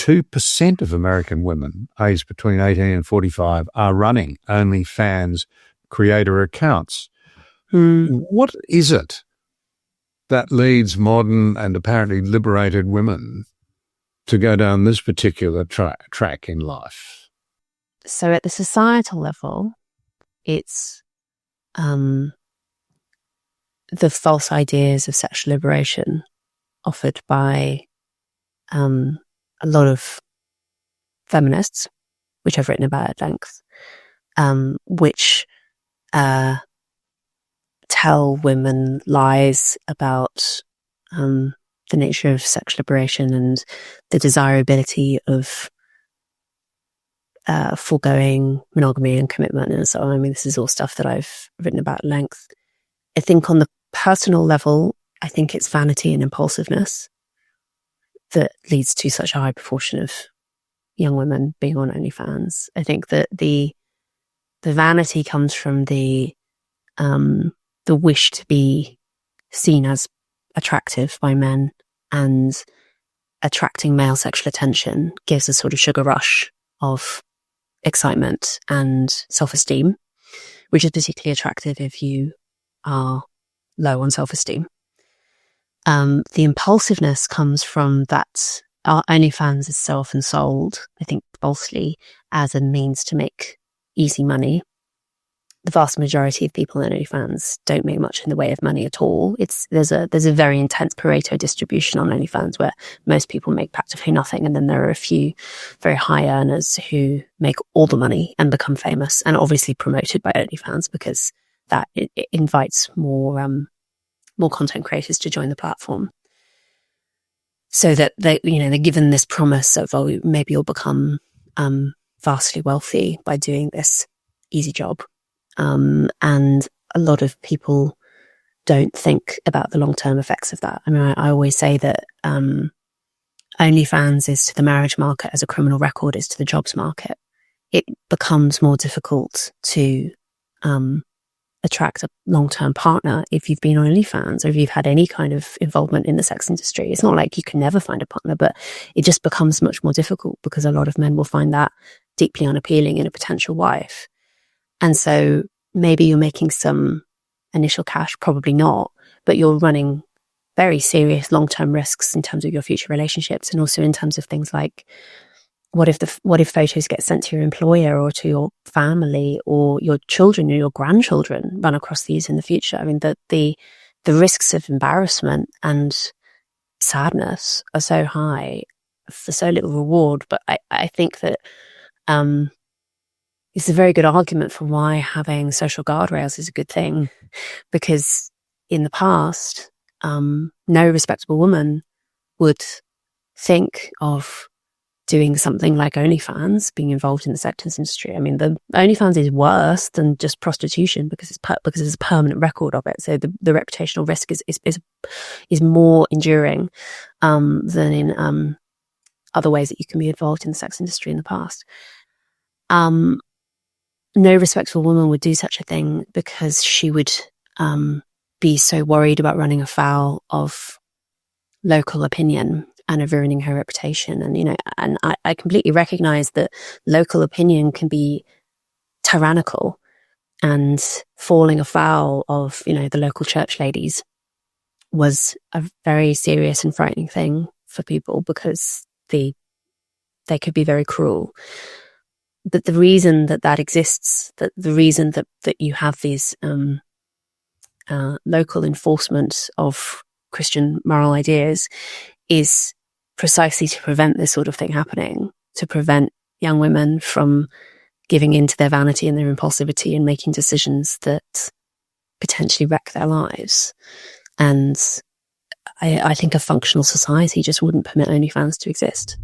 52% of American women aged between 18 and 45 are running OnlyFans creator accounts. What is it that leads modern and apparently liberated women to go down this particular track in life? So at the societal level, it's the false ideas of sexual liberation offered by a lot of feminists, which I've written about at length, which tell women lies about the nature of sexual liberation and the desirability of foregoing monogamy and commitment and so on. I mean, this is all stuff that I've written about at length. I think on the personal level, I think it's vanity and impulsiveness that leads to such a high proportion of young women being on OnlyFans. I think that the vanity comes from the wish to be seen as attractive by men, and attracting male sexual attention gives a sort of sugar rush of excitement and self-esteem, which is particularly attractive if you are low on self-esteem. The impulsiveness comes from that our OnlyFans is so often sold, I think falsely, as a means to make easy money. The vast majority of people on OnlyFans don't make much in the way of money at all. There's a very intense Pareto distribution on OnlyFans where most people make practically nothing, and then there are a few very high earners who make all the money and become famous, and obviously promoted by OnlyFans because that it invites more content creators to join the platform, so that they're given this promise of, oh, maybe you'll become vastly wealthy by doing this easy job. And a lot of people don't think about the long-term effects of that. I mean, I always say that OnlyFans is to the marriage market as a criminal record is to the jobs market. It becomes more difficult to attract a long-term partner if you've been on OnlyFans or if you've had any kind of involvement in the sex industry. It's not like you can never find a partner, but it just becomes much more difficult because a lot of men will find that deeply unappealing in a potential wife. And so maybe you're making some initial cash, probably not, but you're running very serious long-term risks in terms of your future relationships, and also in terms of things like what if photos get sent to your employer or to your family or your children or your grandchildren run across these in the future? I mean, the risks of embarrassment and sadness are so high for so little reward. But I think that it's a very good argument for why having social guardrails is a good thing, because in the past, no respectable woman would think of doing something like OnlyFans, being involved in the sex industry. I mean, the OnlyFans is worse than just prostitution because there's a permanent record of it. So the reputational risk is more enduring than in other ways that you can be involved in the sex industry in the past. No respectable woman would do such a thing because she would be so worried about running afoul of local opinion and of ruining her reputation. And I completely recognize that local opinion can be tyrannical, and falling afoul of, the local church ladies was a very serious and frightening thing for people because they could be very cruel. But the reason that exists, that the reason that you have these local enforcement of Christian moral ideas is precisely to prevent this sort of thing happening, to prevent young women from giving in to their vanity and their impulsivity and making decisions that potentially wreck their lives. And I think a functional society just wouldn't permit OnlyFans to exist.